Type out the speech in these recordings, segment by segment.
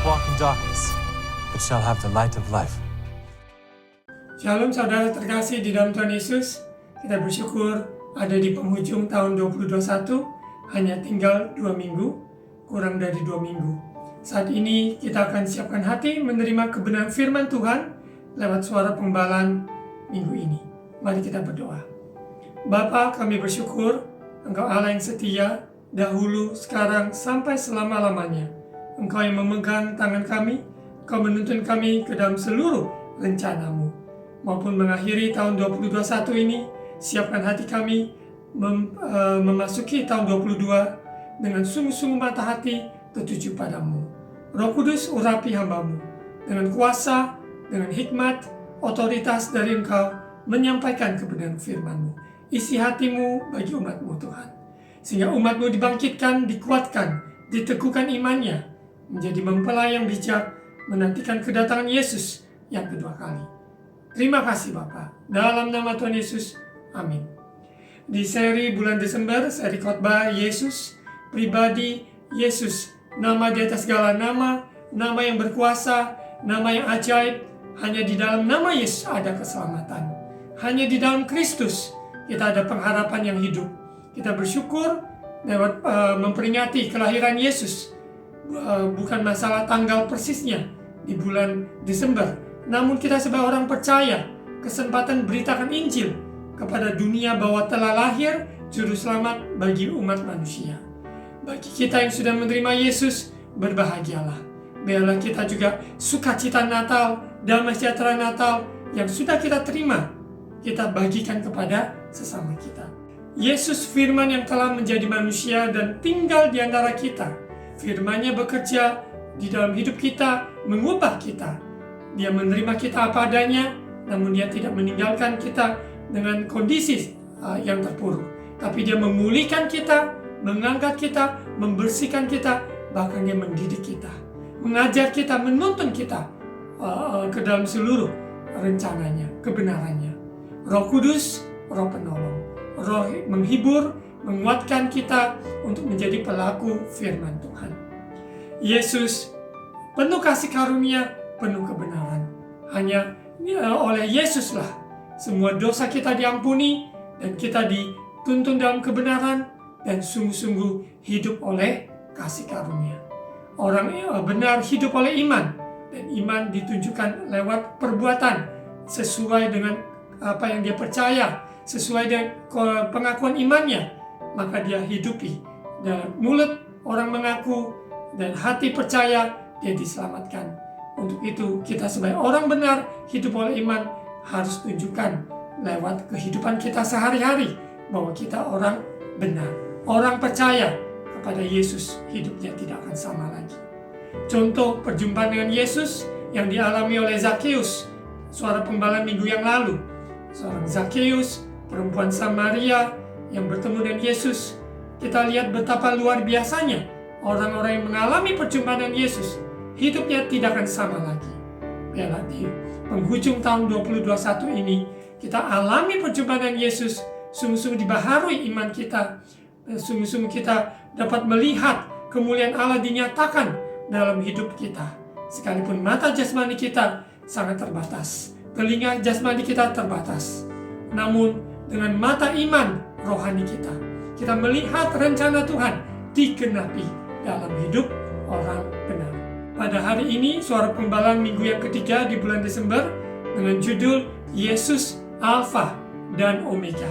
walk in darkness, but shall have the light of life. Shalom saudara terkasih di dalam Tuhan Yesus. Kita bersyukur ada di penghujung tahun 2021. Hanya tinggal 2 minggu, kurang dari 2 minggu. Saat ini kita akan siapkan hati menerima kebenaran firman Tuhan lewat suara pengbalan minggu ini. Mari kita berdoa. Bapa, kami bersyukur Engkau Allah yang setia, dahulu, sekarang, sampai selama-lamanya. Engkau yang memegang tangan kami, Engkau menuntun kami ke dalam seluruh rencana-Mu. Maupun mengakhiri tahun 2021 ini, siapkan hati kami memasuki tahun 2022 dengan sungguh-sungguh mata hati tertuju padamu. Roh Kudus urapi hamba-Mu dengan kuasa, dengan hikmat, otoritas dari Engkau menyampaikan kebenaran firman-Mu. Isi hatimu bagi umat-Mu Tuhan, sehingga umat-Mu dibangkitkan, dikuatkan, diteguhkan imannya, menjadi mempelai yang bijak, menantikan kedatangan Yesus yang kedua kali. Terima kasih Bapa, dalam nama Tuhan Yesus, amin. Di seri bulan Desember, seri khotbah Yesus, pribadi Yesus, nama di atas segala nama, nama yang berkuasa, nama yang ajaib. Hanya di dalam nama Yesus ada keselamatan. Hanya di dalam Kristus kita ada pengharapan yang hidup. Kita bersyukur lewat memperingati kelahiran Yesus. Bukan masalah tanggal persisnya di bulan Desember, namun kita sebagai orang percaya kesempatan beritakan Injil kepada dunia bahwa telah lahir juru selamat bagi umat manusia. Bagi kita yang sudah menerima Yesus, berbahagialah. Biarlah kita juga sukacita Natal, damai sejahtera Natal yang sudah kita terima, kita bagikan kepada sesama kita. Yesus firman yang telah menjadi manusia dan tinggal di antara kita. Firman-Nya bekerja di dalam hidup kita, mengubah kita. Dia menerima kita apa adanya, namun Dia tidak meninggalkan kita dengan kondisi yang terpuruk. Tapi Dia memulihkan kita, mengangkat kita, membersihkan kita, bahkan Dia mendidik kita, mengajar kita, menuntun kita ke dalam seluruh rencananya, kebenarannya. Roh Kudus, Roh penolong, Roh menghibur, menguatkan kita untuk menjadi pelaku firman Tuhan. Yesus penuh kasih karunia, penuh kebenaran. Hanya oleh Yesuslah semua dosa kita diampuni dan kita dituntun dalam kebenaran dan sungguh-sungguh hidup oleh kasih karunia. Orang benar hidup oleh iman, dan iman ditunjukkan lewat perbuatan sesuai dengan apa yang dia percaya, sesuai dengan pengakuan imannya, maka dia hidupi. Dalam mulut orang mengaku dan hati percaya, dia diselamatkan. Untuk itu kita sebagai orang benar hidup oleh iman harus tunjukkan lewat kehidupan kita sehari-hari bahwa kita orang benar, orang percaya kepada Yesus. Hidupnya tidak akan sama lagi. Contoh perjumpaan dengan Yesus yang dialami oleh Zakheus, suara pengbalan minggu yang lalu. Seorang Zakheus, perempuan Samaria yang bertemu dengan Yesus. Kita lihat betapa luar biasanya orang-orang yang mengalami perjumpaan dengan Yesus, hidupnya tidak akan sama lagi. Biarlah di penghujung tahun 2021 ini kita alami perjumpaan dengan Yesus, sungguh-sungguh dibaharui iman kita, dan sungguh-sungguh kita dapat melihat kemuliaan Allah dinyatakan dalam hidup kita. Sekalipun mata jasmani kita sangat terbatas, telinga jasmani kita terbatas, namun dengan mata iman rohani kita melihat rencana Tuhan digenapi dalam hidup orang benar. Pada hari ini suara pengbalan minggu yang ketiga di bulan Desember dengan judul Yesus Alfa dan Omega.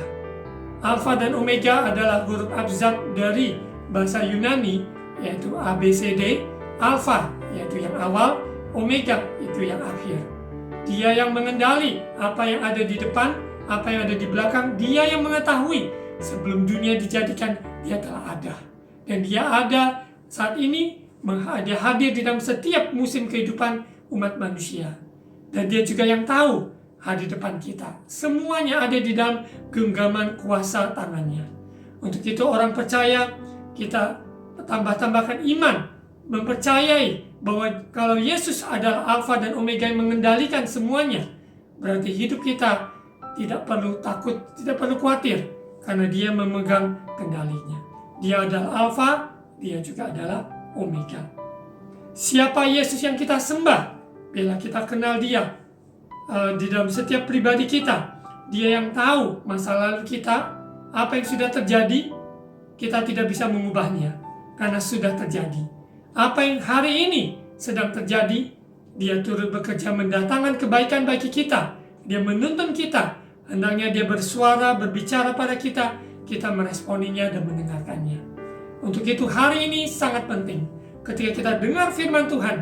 Alfa dan Omega adalah huruf abjad dari bahasa Yunani, yaitu ABCD. Alfa yaitu yang awal, Omega itu yang akhir. Dia yang mengendali apa yang ada di depan, apa yang ada di belakang. Dia yang mengetahui sebelum dunia dijadikan, Dia telah ada. Dan Dia ada saat ini, Dia hadir di dalam setiap musim kehidupan umat manusia. Dan Dia juga yang tahu hari depan kita. Semuanya ada di dalam genggaman kuasa tangannya. Untuk itu orang percaya, kita tambahkan iman, mempercayai bahwa kalau Yesus adalah Alfa dan Omega yang mengendalikan semuanya, berarti hidup kita tidak perlu takut, tidak perlu khawatir, karena Dia memegang kendalinya. Dia adalah Alfa, Dia juga adalah Omega. Siapa Yesus yang kita sembah? Bila kita kenal Dia di dalam setiap pribadi kita, Dia yang tahu masa lalu kita, apa yang sudah terjadi, kita tidak bisa mengubahnya karena sudah terjadi. Apa yang hari ini sedang terjadi, Dia turut bekerja mendatangkan kebaikan bagi kita. Dia menuntun kita, hendaknya Dia bersuara, berbicara pada kita, kita meresponinya dan mendengarkannya. Untuk itu hari ini sangat penting, ketika kita dengar firman Tuhan,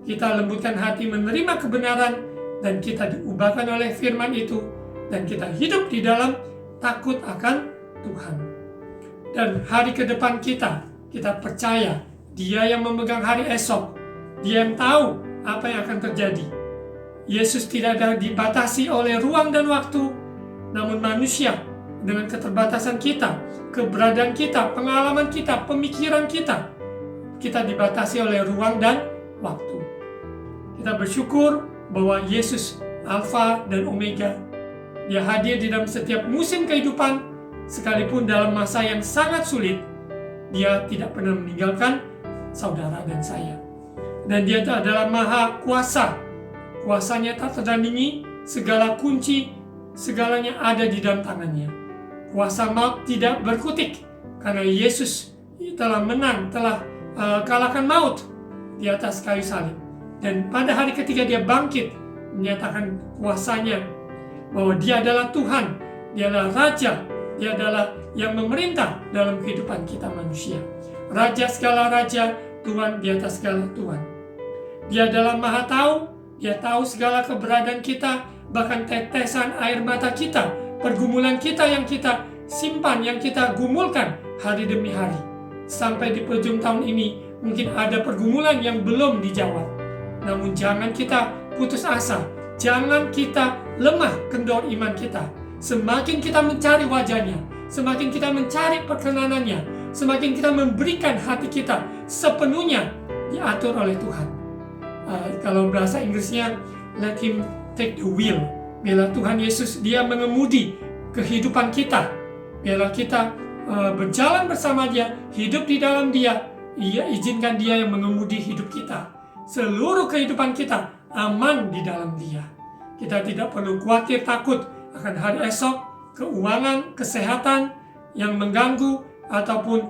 kita lembutkan hati menerima kebenaran, dan kita diubahkan oleh firman itu, dan kita hidup di dalam takut akan Tuhan. Dan hari ke depan kita percaya Dia yang memegang hari esok, Dia yang tahu apa yang akan terjadi. Yesus tidak dibatasi oleh ruang dan waktu, namun manusia dengan keterbatasan kita, keberadaan kita, pengalaman kita, pemikiran kita dibatasi oleh ruang dan waktu. Kita bersyukur bahwa Yesus Alfa dan Omega. Dia hadir di dalam setiap musim kehidupan, sekalipun dalam masa yang sangat sulit, Dia tidak pernah meninggalkan saudara dan saya. Dan Dia adalah Maha Kuasa. Kuasanya tak terdandingi, segala kunci, segalanya ada di dalam tangannya. Kuasa maut tidak berkutik, karena Yesus telah menang, telah kalahkan maut di atas kayu salib. Dan pada hari ketiga Dia bangkit, menyatakan kuasanya, bahwa Dia adalah Tuhan, Dia adalah Raja, Dia adalah yang memerintah dalam kehidupan kita manusia. Raja segala raja, Tuhan di atas segala Tuhan. Dia adalah Maha Tahu, Dia tahu segala keberadaan kita, bahkan tetesan air mata kita, pergumulan kita yang kita simpan, yang kita gumulkan hari demi hari. Sampai di penghujung tahun ini, mungkin ada pergumulan yang belum dijawab. Namun jangan kita putus asa, jangan kita lemah kendor iman kita. Semakin kita mencari wajahnya, semakin kita mencari perkenanannya, semakin kita memberikan hati kita sepenuhnya diatur oleh Tuhan. Kalau bahasa Inggrisnya, let Him take the wheel. Bila Tuhan Yesus, Dia mengemudi kehidupan kita. Bila kita berjalan bersama Dia, hidup di dalam Dia, izinkan Dia yang mengemudi hidup kita. Seluruh kehidupan kita aman di dalam Dia. Kita tidak perlu khawatir takut akan hari esok, keuangan, kesehatan yang mengganggu, ataupun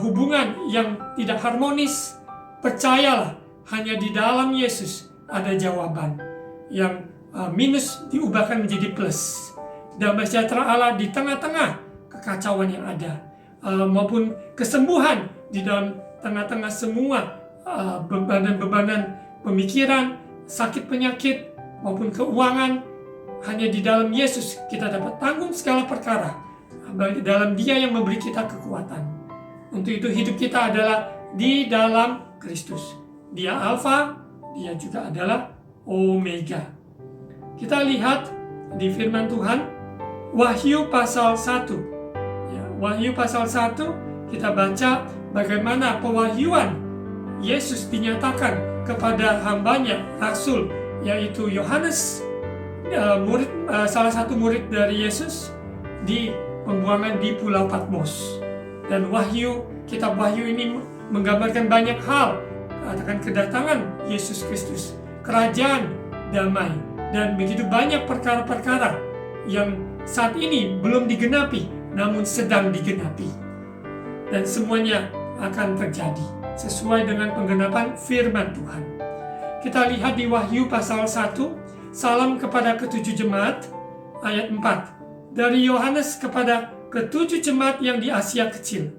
hubungan yang tidak harmonis. Percayalah, hanya di dalam Yesus ada jawaban. Yang minus diubahkan menjadi plus. Damai sejahtera Allah di tengah-tengah kekacauan yang ada, maupun kesembuhan di dalam tengah-tengah semua bebanan-bebanan pemikiran, sakit penyakit, maupun keuangan. Hanya di dalam Yesus kita dapat tanggung segala perkara. Dalam Dia yang memberi kita kekuatan. Untuk itu hidup kita adalah di dalam Kristus. Dia Alfa, Dia juga adalah Omega. Kita lihat di firman Tuhan, Wahyu pasal 1. Wahyu pasal 1, kita baca bagaimana pewahyuan Yesus dinyatakan kepada hambanya, Rasul, yaitu Yohanes, salah satu murid dari Yesus, di pembuangan di Pulau Patmos. Dan kitab Wahyu ini menggambarkan banyak hal, katakan kedatangan Yesus Kristus, kerajaan damai, dan begitu banyak perkara-perkara yang saat ini belum digenapi, namun sedang digenapi. Dan semuanya akan terjadi sesuai dengan penggenapan firman Tuhan. Kita lihat di Wahyu pasal 1, salam kepada ketujuh jemaat, ayat 4. Dari Yohanes kepada ketujuh jemaat yang di Asia Kecil.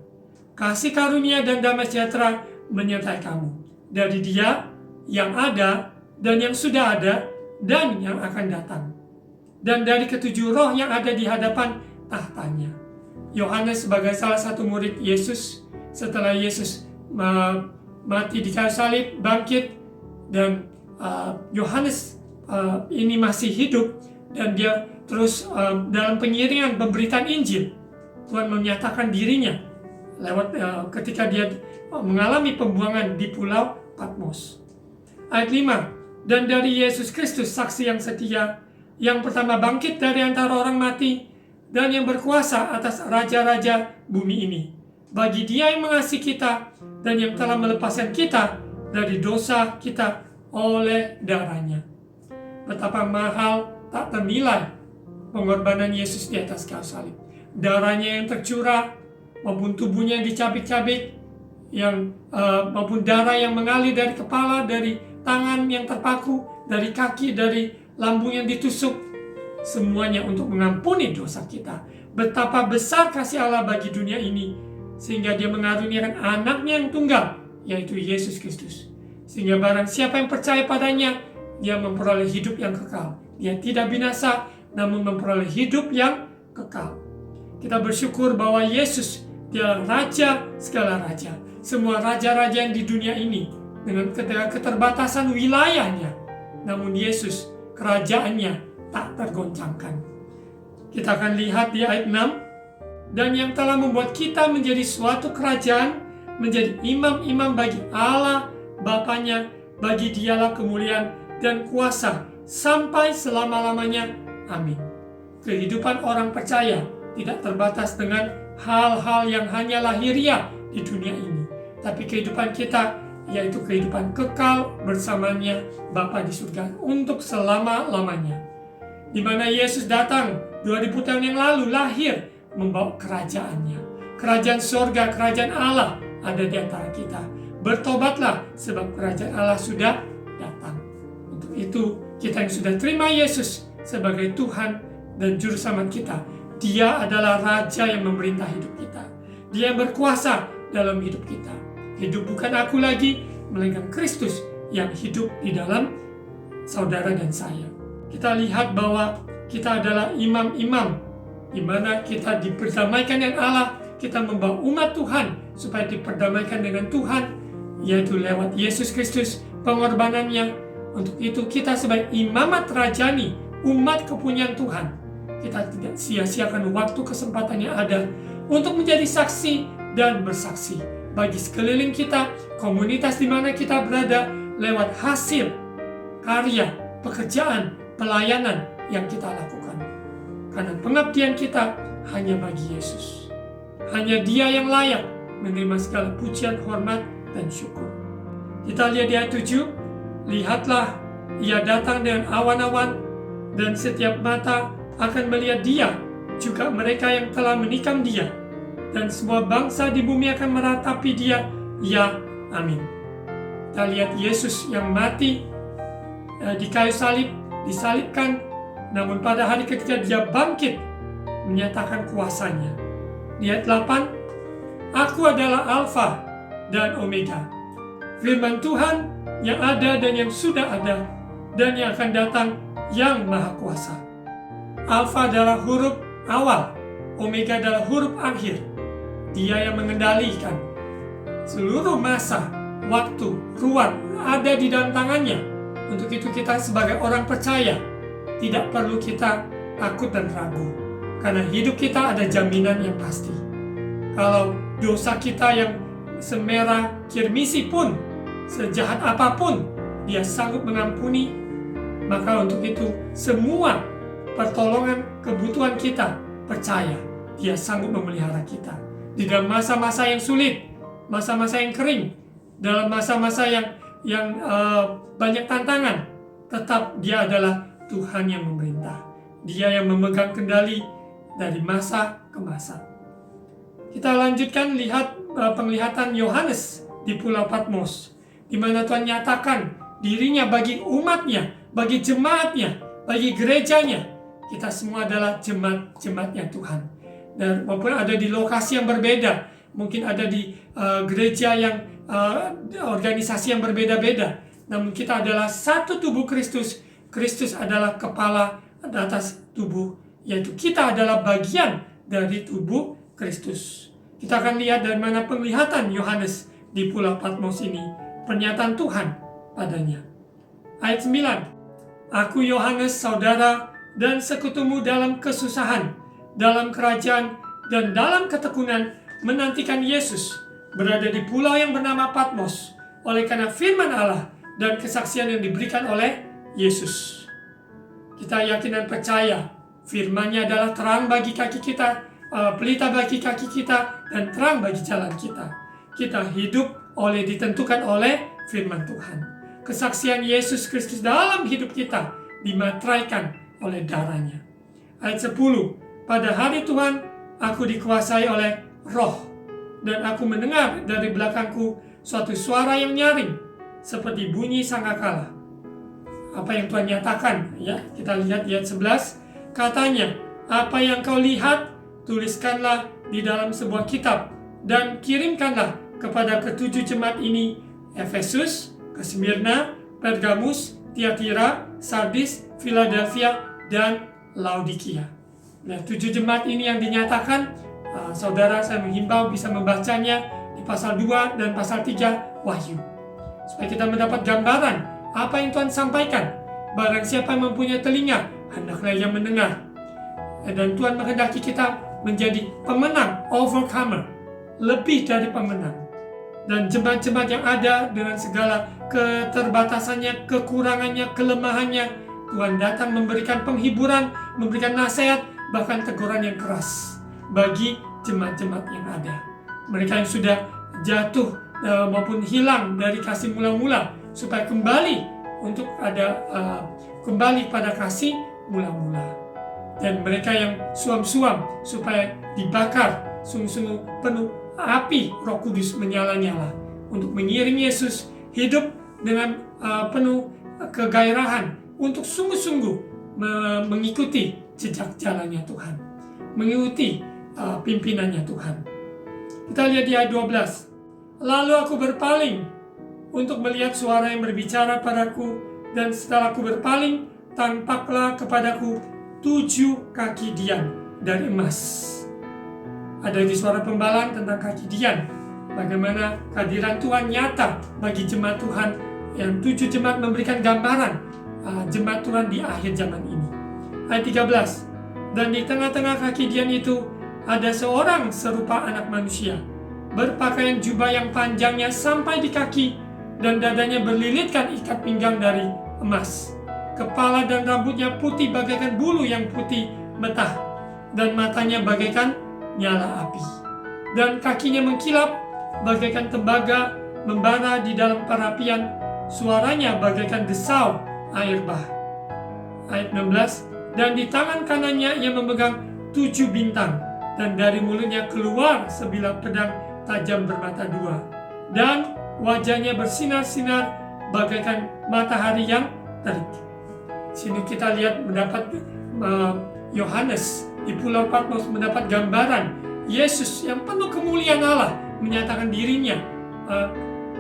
Kasih karunia dan damai sejahtera menyertai kamu. Dari Dia yang ada dan yang sudah ada dan yang akan datang. Dan dari ketujuh roh yang ada di hadapan tahtanya. Yohanes sebagai salah satu murid Yesus, setelah Yesus mati di kayu salib, bangkit, dan Yohanes ini masih hidup, dan dia terus dalam pengiringan pemberitaan Injil. Tuhan menyatakan dirinya lewat ketika dia mengalami pembuangan di Pulau Patmos. Ayat 5. Dan dari Yesus Kristus, saksi yang setia, yang pertama bangkit dari antara orang mati, dan yang berkuasa atas raja-raja bumi ini. Bagi Dia yang mengasihi kita dan yang telah melepaskan kita dari dosa kita oleh darahnya. Betapa mahal tak ternilai pengorbanan Yesus di atas kayu salib. Darahnya yang tercurah, maupun tubuhnya yang dicabik-cabik, maupun darah yang mengalir dari kepala, dari tangan yang terpaku, dari kaki, dari lambung yang ditusuk, semuanya untuk mengampuni dosa kita. Betapa besar kasih Allah bagi dunia ini, sehingga dia mengaruniakan anaknya yang tunggal, yaitu Yesus Kristus. Sehingga barang siapa yang percaya padanya, dia memperoleh hidup yang kekal. Dia tidak binasa, namun memperoleh hidup yang kekal. Kita bersyukur bahwa Yesus, dia Raja segala raja. Semua raja-raja yang di dunia ini, dengan keterbatasan wilayahnya, namun Yesus, kerajaannya tak tergoncangkan. Kita akan lihat di ayat 6. Dan yang telah membuat kita menjadi suatu kerajaan, menjadi imam-imam bagi Allah Bapanya, bagi Dialah kemuliaan dan kuasa sampai selama-lamanya. Amin. Kehidupan orang percaya tidak terbatas dengan hal-hal yang hanya lahiriah di dunia ini, tapi kehidupan kita yaitu kehidupan kekal bersamanya Bapa di surga untuk selama-lamanya. Di mana Yesus datang 2000 tahun yang lalu, lahir membawa kerajaannya. Kerajaan surga, kerajaan Allah ada di antara kita. Bertobatlah sebab kerajaan Allah sudah datang. Untuk itu kita yang sudah terima Yesus sebagai Tuhan dan Juru Selamat kita, Dia adalah Raja yang memerintah hidup kita. Dia yang berkuasa dalam hidup kita. Hidup bukan aku lagi, melainkan Kristus yang hidup di dalam saudara dan saya. Kita lihat bahwa kita adalah imam-imam, di mana kita diperdamaikan dengan Allah. Kita membawa umat Tuhan supaya diperdamaikan dengan Tuhan, yaitu lewat Yesus Kristus, pengorbanannya. Untuk itu kita sebagai imamat rajani, umat kepunyaan Tuhan, kita tidak sia-siakan waktu kesempatan yang ada untuk menjadi saksi dan bersaksi bagi sekeliling kita, komunitas di mana kita berada, lewat hasil karya, pekerjaan, pelayanan yang kita lakukan. Karena pengabdian kita hanya bagi Yesus. Hanya Dia yang layak menerima segala pujian, hormat, dan syukur. Kita lihat di ayat 7. Lihatlah, Ia datang dengan awan-awan, dan setiap mata akan melihat Dia, juga mereka yang telah menikam Dia, dan semua bangsa di bumi akan meratapi Dia. Ya, amin. Kita lihat Yesus yang mati di kayu salib, disalibkan, namun pada hari ketiga Dia bangkit, menyatakan kuasanya. Di ayat 8, Aku adalah Alfa dan Omega, firman Tuhan yang ada dan yang sudah ada, dan yang akan datang, yang Maha Kuasa. Alfa adalah huruf awal, Omega adalah huruf akhir. Dia yang mengendalikan seluruh masa, waktu, ruang ada di dalam tangannya. Untuk itu kita sebagai orang percaya tidak perlu kita takut dan ragu, karena hidup kita ada jaminan yang pasti. Kalau dosa kita yang semerah kirmisi pun, sejahat apapun, Dia sanggup mengampuni. Maka untuk itu semua pertolongan kebutuhan kita, percaya Dia sanggup memelihara kita. Di dalam masa-masa yang sulit, masa-masa yang kering, dalam masa-masa yang banyak tantangan, tetap Dia adalah Tuhan yang memerintah. Dia yang memegang kendali dari masa ke masa. Kita lanjutkan lihat penglihatan Yohanes di Pulau Patmos, di mana Tuhan nyatakan dirinya bagi umatnya, bagi jemaatnya, bagi gerejanya. Kita semua adalah jemaat-jemaatnya Tuhan. Dan maupun ada di lokasi yang berbeda, mungkin ada di gereja yang organisasi yang berbeda-beda, namun kita adalah satu tubuh Kristus. Kristus adalah kepala atas tubuh, yaitu kita adalah bagian dari tubuh Kristus. Kita akan lihat dari mana penglihatan Yohanes di Pulau Patmos ini, pernyataan Tuhan padanya. Ayat 9. Aku Yohanes, saudara dan sekutumu dalam kesusahan, dalam kerajaan, dan dalam ketekunan, menantikan Yesus, berada di pulau yang bernama Patmos, oleh karena firman Allah dan kesaksian yang diberikan oleh Yesus. Kita yakin dan percaya firman-Nya adalah terang bagi kaki kita, pelita bagi kaki kita, dan terang bagi jalan kita. Kita hidup ditentukan oleh firman Tuhan. Kesaksian Yesus Kristus dalam hidup kita dimateraikan oleh darahnya. Ayat 10, pada hari Tuhan aku dikuasai oleh roh, dan aku mendengar dari belakangku suatu suara yang nyaring seperti bunyi sangkakala. Apa yang Tuhan nyatakan, ya, kita lihat ayat 11, katanya, apa yang kau lihat tuliskanlah di dalam sebuah kitab dan kirimkanlah kepada ketujuh jemaat ini, Efesus, Smyrna, Pergamus, Tiatira, Sardis, Philadelphia, dan Laodikia. Nah, 7 jemaat ini yang dinyatakan, saudara, saya menghimbau bisa membacanya di pasal 2 dan pasal 3 Wahyu, supaya kita mendapat gambaran apa yang Tuhan sampaikan. Barang siapa yang mempunyai telinga, hendaklah ia mendengar. Dan Tuhan menghendaki kita menjadi pemenang, overcomer, lebih dari pemenang. Dan jemaat-jemaat yang ada dengan segala keterbatasannya, kekurangannya, kelemahannya, Tuhan datang memberikan penghiburan, memberikan nasihat, bahkan teguran yang keras bagi jemaat-jemaat yang ada. Mereka yang sudah jatuh maupun hilang dari kasih mula-mula, supaya kembali untuk ada kembali pada kasih mula-mula. Dan mereka yang suam-suam supaya dibakar sungguh-sungguh penuh api Roh Kudus menyala-nyala untuk mengiring Yesus hidup dengan penuh kegairahan untuk sungguh-sungguh mengikuti jejak jalannya Tuhan, mengikuti pimpinannya Tuhan. Kita lihat di ayat 12. Lalu aku berpaling untuk melihat suara yang berbicara padaku, dan setelah aku berpaling, tampaklah kepadaku 7 kaki dian dari emas. Ada di suara pembalaan tentang kaki dian, bagaimana kehadiran Tuhan nyata bagi jemaat Tuhan, yang 7 jemaat memberikan gambaran jemaat Tuhan di akhir zaman ini. Ayat 13, dan di tengah-tengah kaki dian itu ada seorang serupa anak manusia, berpakaian jubah yang panjangnya sampai di kaki, dan dadanya berlilitkan ikat pinggang dari emas. Kepala dan rambutnya putih bagaikan bulu yang putih betah, dan matanya bagaikan nyala api, dan kakinya mengkilap bagaikan tembaga membara di dalam perapian, suaranya bagaikan desau air bah. Ayat 16, dan di tangan kanannya ia memegang 7 bintang, dan dari mulutnya keluar sebilah pedang tajam bermata 2, dan wajahnya bersinar-sinar bagaikan matahari yang terik. Sini kita lihat mendapat Yohanes di Pulau Patmos mendapat gambaran Yesus yang penuh kemuliaan Allah menyatakan dirinya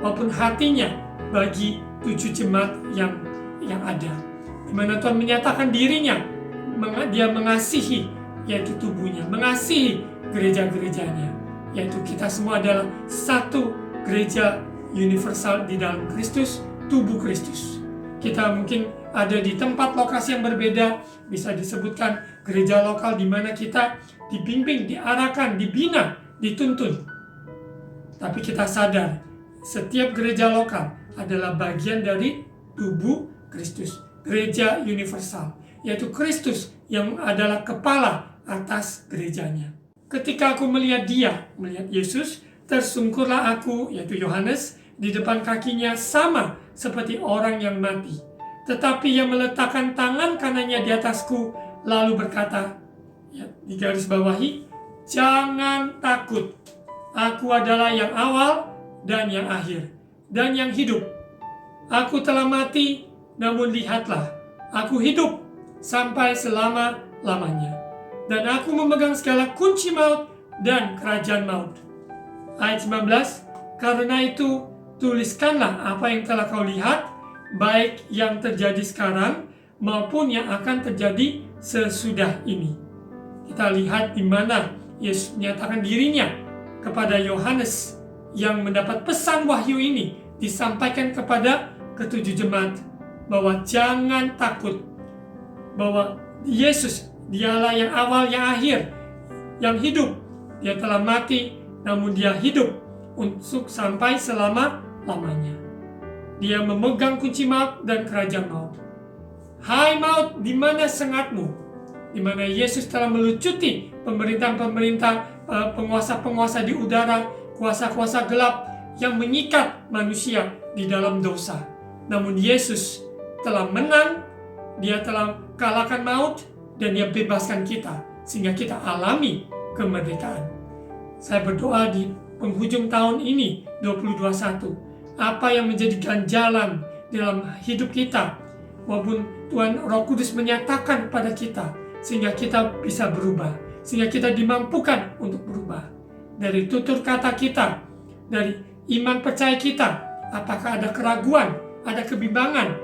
maupun hatinya bagi 7 jemaat yang ada, di mana Tuhan menyatakan dirinya, dia mengasihi, yaitu tubuhnya, mengasihi gereja-gerejanya, yaitu kita semua adalah satu gereja universal di dalam Kristus, tubuh Kristus. Kita mungkin ada di tempat lokasi yang berbeda, bisa disebutkan gereja lokal di mana kita dibimbing, diarahkan, dibina, dituntun. Tapi kita sadar, setiap gereja lokal adalah bagian dari tubuh Kristus, gereja universal, yaitu Kristus yang adalah kepala atas gerejanya. Ketika aku melihat Yesus, tersungkurlah aku, yaitu Yohanes, di depan kakinya sama seperti orang yang mati. Tetapi ia meletakkan tangan kanannya di atasku, lalu berkata, ya, di garis bawahi, jangan takut, aku adalah yang awal dan yang akhir, dan yang hidup. Aku telah mati, namun lihatlah, aku hidup sampai selama-lamanya, dan aku memegang segala kunci maut dan kerajaan maut. Ayat 19, karena itu tuliskanlah apa yang telah kau lihat, baik yang terjadi sekarang maupun yang akan terjadi sesudah ini. Kita lihat di mana Yesus menyatakan dirinya kepada Yohanes yang mendapat pesan wahyu ini disampaikan kepada ketujuh jemaat, bahwa jangan takut, bahwa Yesus dialah yang awal, yang akhir, yang hidup. Dia telah mati, namun dia hidup untuk sampai selama-lamanya. Dia memegang kunci maut dan kerajaan maut. Hai maut, di mana sengatmu? Di mana Yesus telah melucuti pemerintah-pemerintah, penguasa-penguasa di udara, kuasa-kuasa gelap yang mengikat manusia di dalam dosa. Namun Yesus telah menang, dia telah kalahkan maut, dan dia bebaskan kita, sehingga kita alami kemerdekaan. Saya berdoa di penghujung tahun ini, 2021, apa yang menjadi ganjalan dalam hidup kita, maupun Tuhan Roh Kudus menyatakan pada kita, sehingga kita bisa berubah, sehingga kita dimampukan untuk berubah. Dari tutur kata kita, dari iman percaya kita, apakah ada keraguan, ada kebimbangan,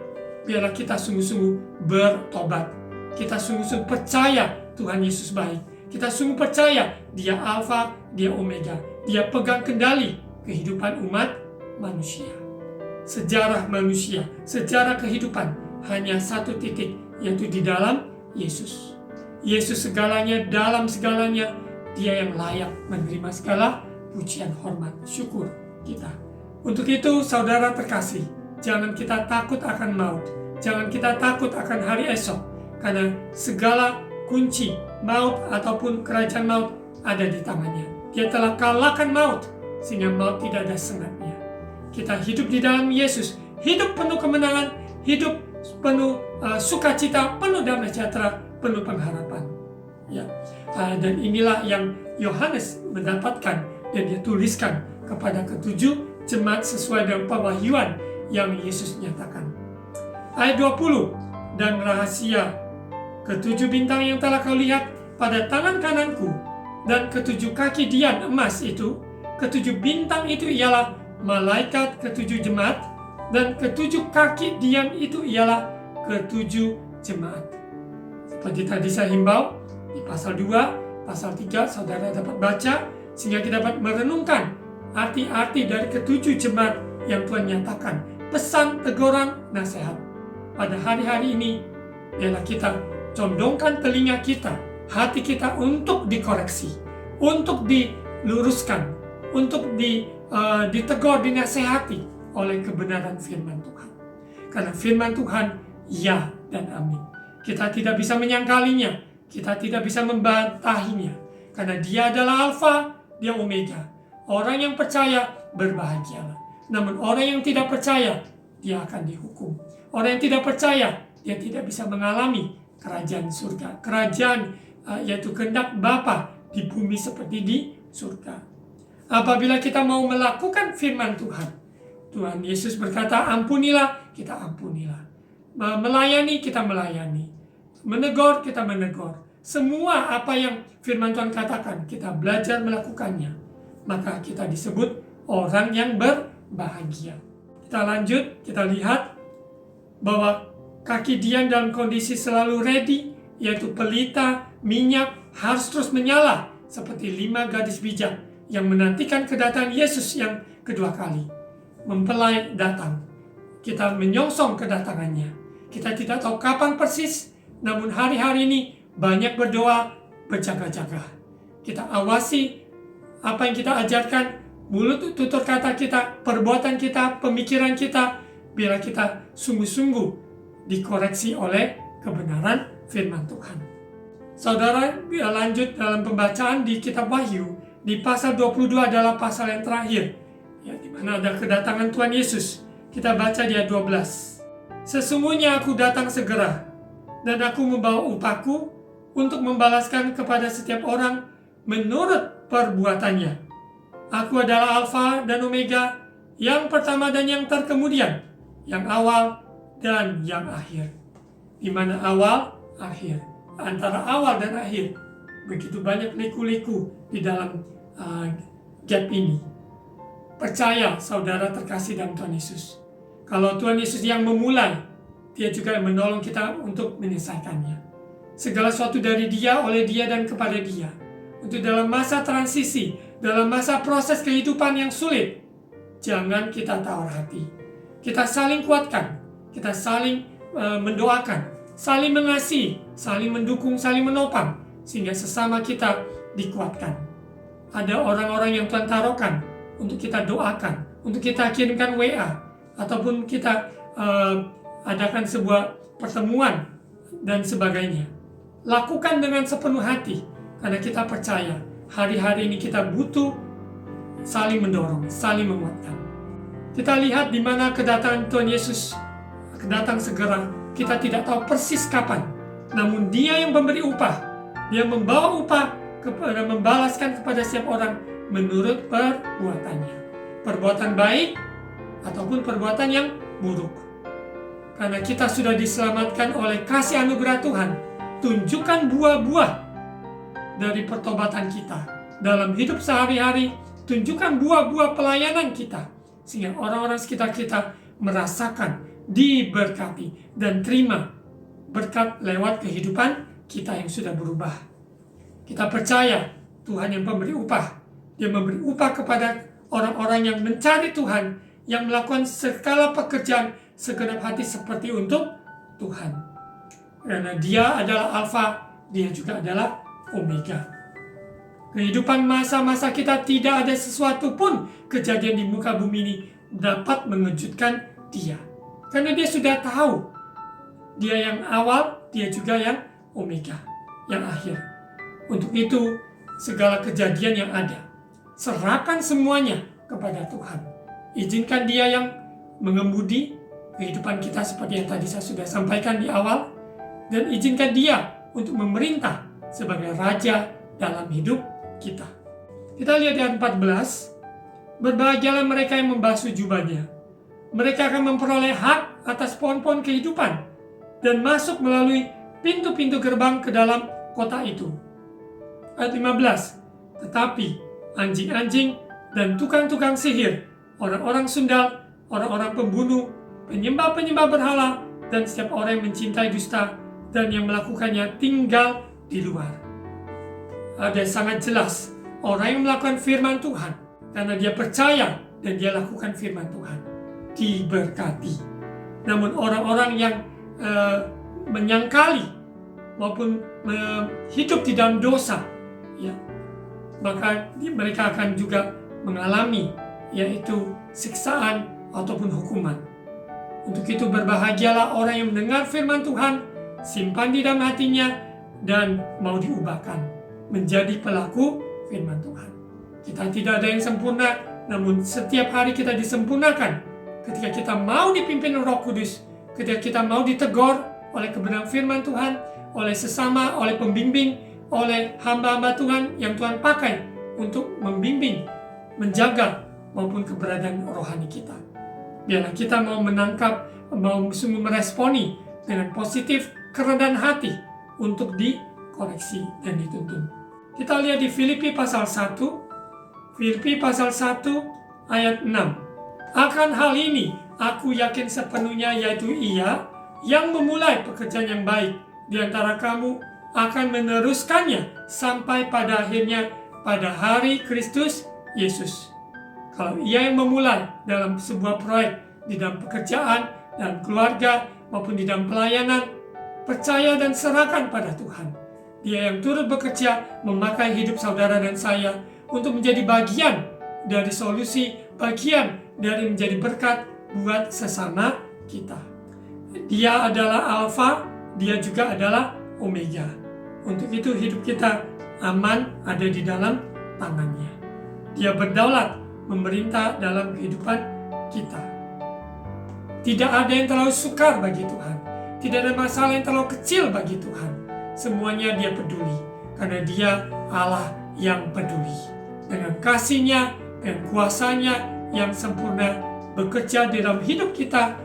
biarlah kita sungguh-sungguh bertobat. Kita sungguh-sungguh percaya Tuhan Yesus baik. Kita sungguh percaya Dia Alfa, Dia Omega. Dia pegang kendali kehidupan umat manusia. Sejarah manusia, sejarah kehidupan hanya satu titik, yaitu di dalam Yesus. Yesus segalanya, dalam segalanya, Dia yang layak menerima segala pujian, hormat, syukur kita. Untuk itu, saudara terkasih, jangan kita takut akan maut. Jangan kita takut akan hari esok. Karena segala kunci maut ataupun kerajaan maut ada di tangannya. Dia telah kalahkan maut, sehingga maut tidak ada sengatnya. Kita hidup di dalam Yesus, hidup penuh kemenangan, hidup penuh sukacita, penuh damai sejahtera, penuh pengharapan. Ya, dan inilah yang Yohanes mendapatkan dan dia tuliskan kepada ketujuh jemaat sesuai dengan pewahyuan yang Yesus nyatakan. Ayat 20, dan rahasia ketujuh bintang yang telah kau lihat pada tangan kananku dan ketujuh kaki dian emas itu, ketujuh bintang itu ialah malaikat ketujuh jemaat, dan ketujuh kaki dian itu ialah ketujuh jemaat. Seperti tadi saya himbau, di pasal 2, pasal 3 saudara dapat baca, sehingga kita dapat merenungkan arti-arti dari ketujuh jemaat yang Tuhan nyatakan, pesan, teguran, nasihat. Pada hari-hari ini, biarlah kita condongkan telinga kita, hati kita untuk dikoreksi, untuk diluruskan, untuk ditegur, dinasehati oleh kebenaran firman Tuhan. Karena firman Tuhan, ya dan amin. Kita tidak bisa menyangkalinya, kita tidak bisa membantahinya. Karena Dia adalah Alfa, Dia Omega. Orang yang percaya berbahagialah. Namun orang yang tidak percaya, dia akan dihukum. Orang yang tidak percaya, dia tidak bisa mengalami kerajaan surga. Kerajaan yaitu kehendak Bapa di bumi seperti di surga. Apabila kita mau melakukan firman Tuhan, Tuhan Yesus berkata, ampunilah, kita ampunilah. Melayani, kita melayani. Menegur, kita menegur. Semua apa yang firman Tuhan katakan, kita belajar melakukannya. Maka kita disebut orang yang berbahagia. Kita lanjut, kita lihat bahwa kaki dian dalam kondisi selalu ready, yaitu pelita, minyak harus terus menyala, seperti 5 gadis bijak yang menantikan kedatangan Yesus yang kedua kali. Mempelai datang, kita menyongsong kedatangannya. Kita tidak tahu kapan persis, namun hari-hari ini banyak berdoa, berjaga-jaga. Kita awasi apa yang kita ajarkan, mulut, tutur kata kita, perbuatan kita, pemikiran kita, biar kita sungguh-sungguh dikoreksi oleh kebenaran firman Tuhan. Saudara, lanjut dalam pembacaan di kitab Wahyu, di pasal 22 adalah pasal yang terakhir, ya, di mana ada kedatangan Tuhan Yesus. Kita baca di ayat 12. Sesungguhnya aku datang segera, dan aku membawa upahku untuk membalaskan kepada setiap orang menurut perbuatannya. Aku adalah Alfa dan Omega, yang pertama dan yang terkemudian, yang awal dan yang akhir. Di mana awal, akhir. Antara awal dan akhir, begitu banyak liku-liku di dalam gap ini. Percaya, saudara terkasih dalam Tuhan Yesus. Kalau Tuhan Yesus yang memulai, Dia juga yang menolong kita untuk menyelesaikannya. Segala sesuatu dari Dia, oleh Dia, dan kepada Dia. Untuk dalam masa transisi, dalam masa proses kehidupan yang sulit, jangan kita tawar hati. Kita saling kuatkan, kita saling mendoakan, saling mengasihi, saling mendukung, saling menopang, sehingga sesama kita dikuatkan. Ada orang-orang yang Tuhan taruhkan untuk kita doakan, untuk kita kirimkan WA, ataupun kita adakan sebuah pertemuan dan sebagainya. Lakukan dengan sepenuh hati, karena kita percaya hari-hari ini kita butuh saling mendorong, saling menguatkan. Kita lihat di mana kedatangan Tuhan Yesus datang segera. Kita tidak tahu persis kapan. Namun Dia yang memberi upah. Dia membawa upah kepada membalaskan kepada setiap orang menurut perbuatannya. Perbuatan baik ataupun perbuatan yang buruk. Karena kita sudah diselamatkan oleh kasih anugerah Tuhan, tunjukkan buah-buah dari pertobatan kita. Dalam hidup sehari-hari, tunjukkan buah-buah pelayanan kita. Sehingga orang-orang sekitar kita merasakan, diberkati, dan terima berkat lewat kehidupan kita yang sudah berubah. Kita percaya Tuhan yang memberi upah. Dia memberi upah kepada orang-orang yang mencari Tuhan, yang melakukan segala pekerjaan segenap hati seperti untuk Tuhan. Karena Dia adalah Alfa, Dia juga adalah Omega. Kehidupan masa-masa kita tidak ada sesuatu pun kejadian di muka bumi ini dapat mengejutkan Dia. Karena Dia sudah tahu. Dia yang awal, Dia juga yang Omega, yang akhir. Untuk itu, segala kejadian yang ada, serahkan semuanya kepada Tuhan. Izinkan Dia yang mengemudi kehidupan kita seperti yang tadi saya sudah sampaikan di awal. Dan izinkan Dia untuk memerintah sebagai Raja dalam hidup kita. Kita lihat di ayat 14. Berbahagialah mereka yang membasuh jubahnya. Mereka akan memperoleh hak atas pohon-pohon kehidupan dan masuk melalui pintu-pintu gerbang ke dalam kota itu. Ayat 15. Tetapi anjing-anjing dan tukang-tukang sihir, orang-orang sundal, orang-orang pembunuh, penyembah-penyembah berhala, dan setiap orang yang mencintai dusta dan yang melakukannya tinggal di luar. Ada sangat jelas orang yang melakukan firman Tuhan karena dia percaya dan dia lakukan firman Tuhan diberkati. Namun orang-orang yang menyangkali maupun hidup di dalam dosa, ya, maka mereka akan juga mengalami yaitu siksaan ataupun hukuman. Untuk itu berbahagialah orang yang mendengar firman Tuhan, simpan di dalam hatinya, dan mau diubahkan menjadi pelaku firman Tuhan. Kita tidak ada yang sempurna, namun setiap hari kita disempurnakan ketika kita mau dipimpin Roh Kudus, ketika kita mau ditegur oleh kebenaran firman Tuhan, oleh sesama, oleh pembimbing, oleh hamba-hamba Tuhan yang Tuhan pakai untuk membimbing, menjaga maupun keberadaan rohani kita. Biarlah kita mau menangkap, mau sungguh meresponi dengan positif kerendahan hati untuk dikoreksi dan dituntun. Kita lihat di Filipi pasal 1, Filipi pasal 1 ayat 6. Akan hal ini aku yakin sepenuhnya, yaitu Ia yang memulai pekerjaan yang baik di antara kamu akan meneruskannya sampai pada akhirnya pada hari Kristus Yesus. Kalau Ia yang memulai dalam sebuah proyek, di dalam pekerjaan, dalam keluarga, maupun di dalam pelayanan, percaya dan serahkan pada Tuhan. Dia yang turut bekerja memakai hidup saudara dan saya untuk menjadi bagian dari solusi, bagian dari menjadi berkat buat sesama kita. Dia adalah Alfa, Dia juga adalah Omega. Untuk itu hidup kita aman ada di dalam tangannya. Dia berdaulat memerintah dalam kehidupan kita. Tidak ada yang terlalu sukar bagi Tuhan. Tidak ada masalah yang terlalu kecil bagi Tuhan. Semuanya Dia peduli. Karena Dia Allah yang peduli. Dengan kasih-Nya, dengan kuasa-Nya yang sempurna, bekerja di dalam hidup kita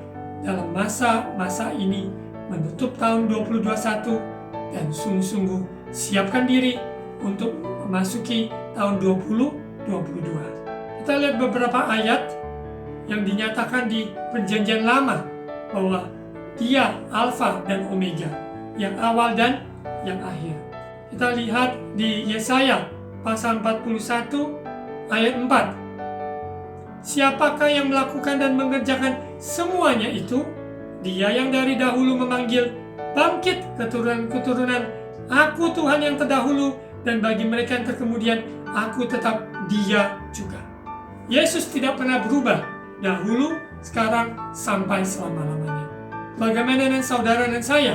dalam masa-masa ini menutup tahun 2021 dan sungguh-sungguh siapkan diri untuk memasuki tahun 2022. Kita lihat beberapa ayat yang dinyatakan di Perjanjian Lama bahwa Dia Alfa dan Omega, yang awal dan yang akhir. Kita lihat di Yesaya pasal 41 ayat 4. Siapakah yang melakukan dan mengerjakan semuanya itu? Dia yang dari dahulu memanggil, bangkit keturunan-keturunan, aku Tuhan yang terdahulu, dan bagi mereka yang terkemudian, aku tetap Dia juga. Yesus tidak pernah berubah, dahulu, sekarang, sampai selama-lamanya. Bagaimana dengan saudara dan saya?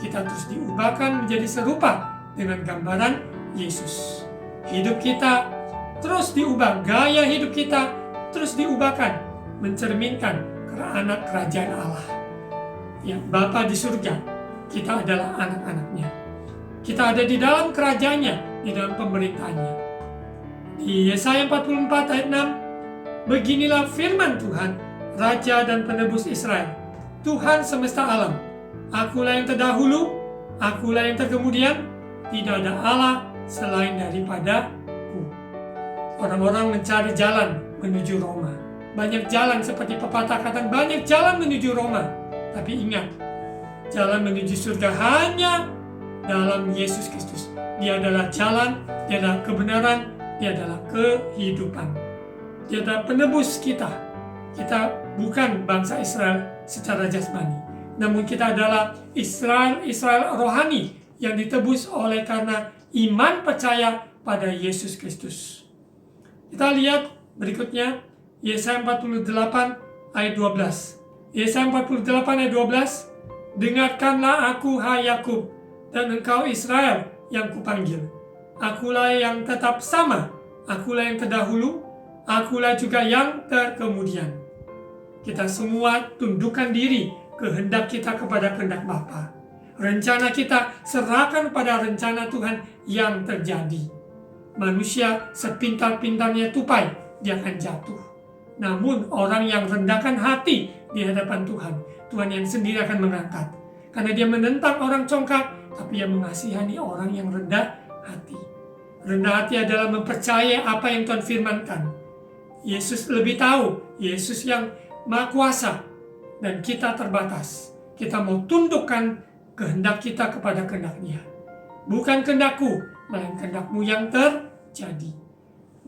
Kita terus diubahkan menjadi serupa dengan gambaran Yesus. Hidup kita terus diubah, gaya hidup kita terus diubahkan mencerminkan anak kerajaan Allah. Ya, Bapa di surga, kita adalah anak-anaknya. Kita ada di dalam kerajaannya, di dalam pemerintahnya. Di Yesaya 44 ayat 6, beginilah firman Tuhan, Raja dan Penebus Israel, Tuhan semesta alam. Akulah yang terdahulu, akulah yang terkemudian, tidak ada Allah selain daripadaku. Orang-orang mencari jalan menuju Roma. Banyak jalan, seperti pepatah kata, banyak jalan menuju Roma. Tapi ingat, jalan menuju surga hanya dalam Yesus Kristus. Dia adalah jalan, dia adalah kebenaran, dia adalah kehidupan. Dia adalah penebus kita. Kita bukan bangsa Israel secara jasmani, namun kita adalah Israel rohani yang ditebus oleh karena iman percaya pada Yesus Kristus. Kita lihat berikutnya Yesaya 48 ayat 12. Yesaya 48 ayat 12, dengarkanlah aku hai Yakub, dan engkau Israel yang kupanggil. Akulah yang tetap sama, akulah yang terdahulu, akulah juga yang terkemudian. Kita semua tundukkan diri kehendak kita kepada kehendak Bapa. Rencana kita serahkan pada rencana Tuhan yang terjadi. Manusia sepintar-pintarnya tupai, dia akan jatuh. Namun orang yang rendahkan hati di hadapan Tuhan, Tuhan yang sendiri akan mengangkat. Karena dia menentang orang congkak, tapi dia mengasihani orang yang rendah hati. Rendah hati adalah mempercayai apa yang Tuhan firmankan. Yesus lebih tahu, Yesus yang Maha Kuasa, dan kita terbatas. Kita mau tundukkan kehendak kita kepada kehendak-Nya. Bukan kehendakku, melainkan kehendak-Mu yang terjadi.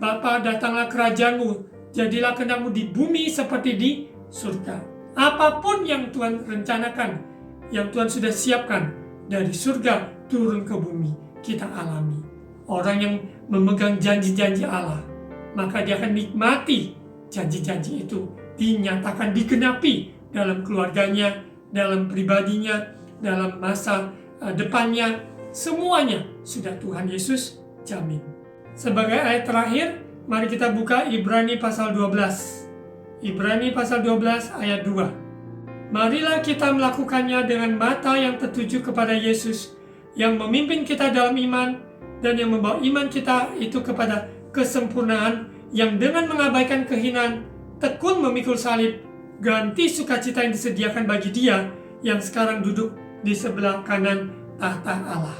Bapa, datanglah kerajaan-Mu, jadilah kehendak-Mu di bumi seperti di surga. Apapun yang Tuhan rencanakan, yang Tuhan sudah siapkan, dari surga turun ke bumi, kita alami. Orang yang memegang janji-janji Allah, maka dia akan nikmati janji-janji itu, dinyatakan digenapi dalam keluarganya, dalam pribadinya, dalam masa depannya. Semuanya sudah Tuhan Yesus jamin. Sebagai ayat terakhir, mari kita buka Ibrani pasal 12. Ibrani pasal 12 ayat 2. Marilah kita melakukannya dengan mata yang tertuju kepada Yesus, yang memimpin kita dalam iman, dan yang membawa iman kita itu kepada kesempurnaan, yang dengan mengabaikan kehinaan, tekun memikul salib, ganti sukacita yang disediakan bagi Dia yang sekarang duduk di sebelah kanan tahta Allah.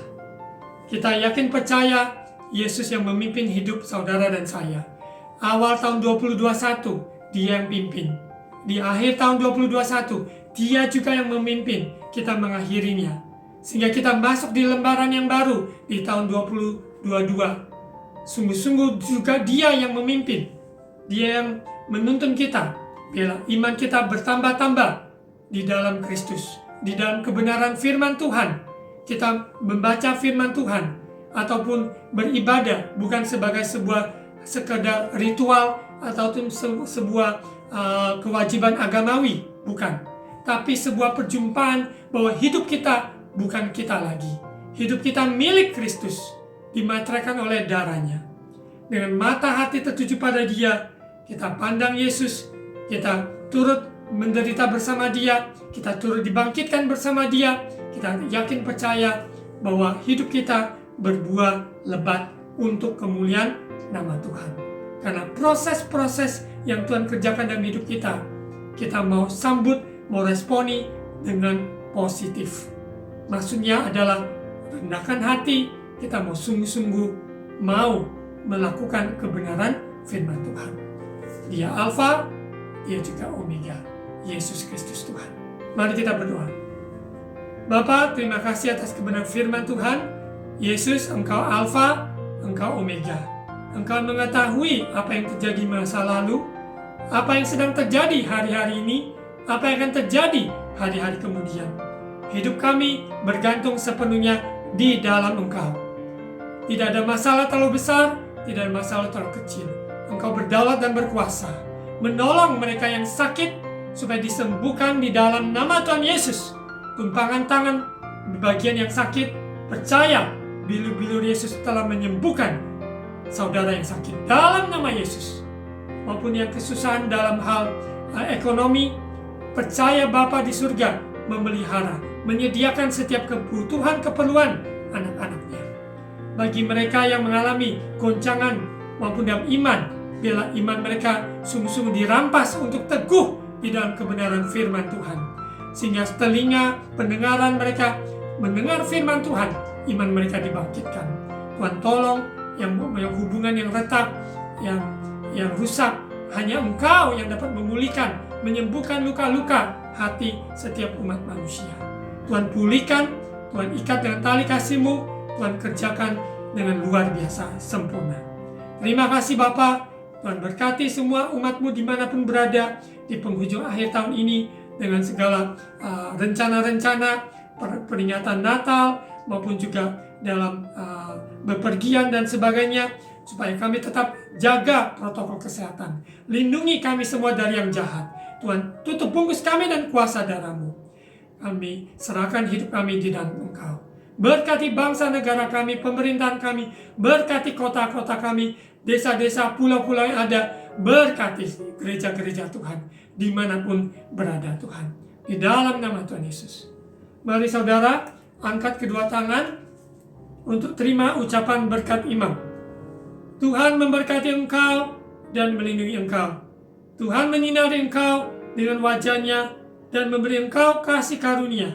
Kita yakin percaya Yesus yang memimpin hidup saudara dan saya. Awal tahun 2021, Dia yang pimpin. Di akhir tahun 2021, Dia juga yang memimpin kita mengakhirinya. Sehingga kita masuk di lembaran yang baru di tahun 2022. Sungguh-sungguh juga Dia yang memimpin. Dia yang menuntun kita. Biarlah iman kita bertambah-tambah di dalam Kristus. Di dalam kebenaran firman Tuhan. Kita membaca firman Tuhan. Ataupun beribadah. Bukan sebagai sebuah sekedar ritual. Ataupun sebuah kewajiban agamawi. Bukan. Tapi sebuah perjumpaan bahwa hidup kita bukan kita lagi. Hidup kita milik Kristus, dimateraikan oleh darahnya. Dengan mata hati tertuju pada Dia, kita pandang Yesus, kita turut menderita bersama Dia, kita turut dibangkitkan bersama Dia, kita yakin percaya bahwa hidup kita berbuah lebat untuk kemuliaan nama Tuhan. Karena proses-proses yang Tuhan kerjakan dalam hidup kita, kita mau sambut, mau responi dengan positif. Maksudnya adalah rendahkan hati, kita mau sungguh-sungguh mau melakukan kebenaran firman Tuhan. Dia Alfa, Dia juga Omega, Yesus Kristus Tuhan. Mari kita berdoa. Bapa, terima kasih atas kebenaran firman Tuhan. Yesus, Engkau Alfa, Engkau Omega. Engkau mengetahui apa yang terjadi masa lalu, apa yang sedang terjadi hari-hari ini, apa yang akan terjadi hari-hari kemudian. Hidup kami bergantung sepenuhnya di dalam Engkau. Tidak ada masalah terlalu besar, tidak ada masalah terlalu kecil. Engkau berdaulat dan berkuasa, menolong mereka yang sakit supaya disembuhkan di dalam nama Tuhan Yesus. Tumpangan tangan bagian yang sakit, percaya bilur-bilur Yesus telah menyembuhkan saudara yang sakit dalam nama Yesus. Maupun yang kesusahan dalam hal ekonomi, percaya Bapa di surga memelihara, menyediakan setiap kebutuhan keperluan anak-anaknya. Bagi mereka yang mengalami goncangan maupun dalam iman, biarlah iman mereka sungguh-sungguh dirampas untuk teguh di dalam kebenaran firman Tuhan. Sehingga telinga pendengaran mereka mendengar firman Tuhan, iman mereka dibangkitkan. Tuhan tolong yang hubungan yang retak, yang rusak, hanya Engkau yang dapat memulihkan, menyembuhkan luka-luka hati setiap umat manusia. Tuhan pulihkan, Tuhan ikat dengan tali kasih-Mu, Tuhan kerjakan dengan luar biasa sempurna. Terima kasih Bapa. Tuhan berkati semua umat-Mu dimanapun berada di penghujung akhir tahun ini dengan segala rencana-rencana peringatan Natal maupun juga dalam bepergian dan sebagainya, supaya kami tetap jaga protokol kesehatan. Lindungi kami semua dari yang jahat. Tuhan, tutup bungkus kami dan kuasa darah-Mu. Kami serahkan hidup kami di dalam Engkau. Berkati bangsa negara kami, pemerintahan kami, berkati kota-kota kami, desa-desa, pulau-pulau yang ada, berkati gereja-gereja Tuhan, dimanapun berada Tuhan. Di dalam nama Tuhan Yesus. Mari saudara, angkat kedua tangan untuk terima ucapan berkat imam. Tuhan memberkati engkau dan melindungi engkau. Tuhan menyinari engkau dengan wajah-Nya dan memberi engkau kasih karunia.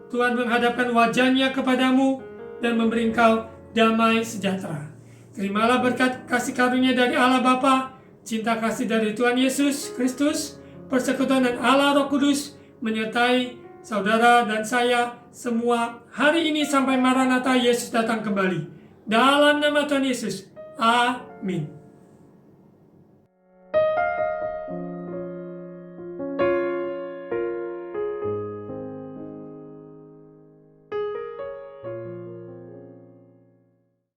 Tuhan menghadapkan wajah-Nya kepadamu dan memberi engkau damai sejahtera. Terimalah berkat kasih karunia dari Allah Bapa, cinta kasih dari Tuhan Yesus Kristus, persekutuan dan Allah Roh Kudus menyertai saudara dan saya semua hari ini sampai Maranatha Yesus datang kembali. Dalam nama Tuhan Yesus. Amin.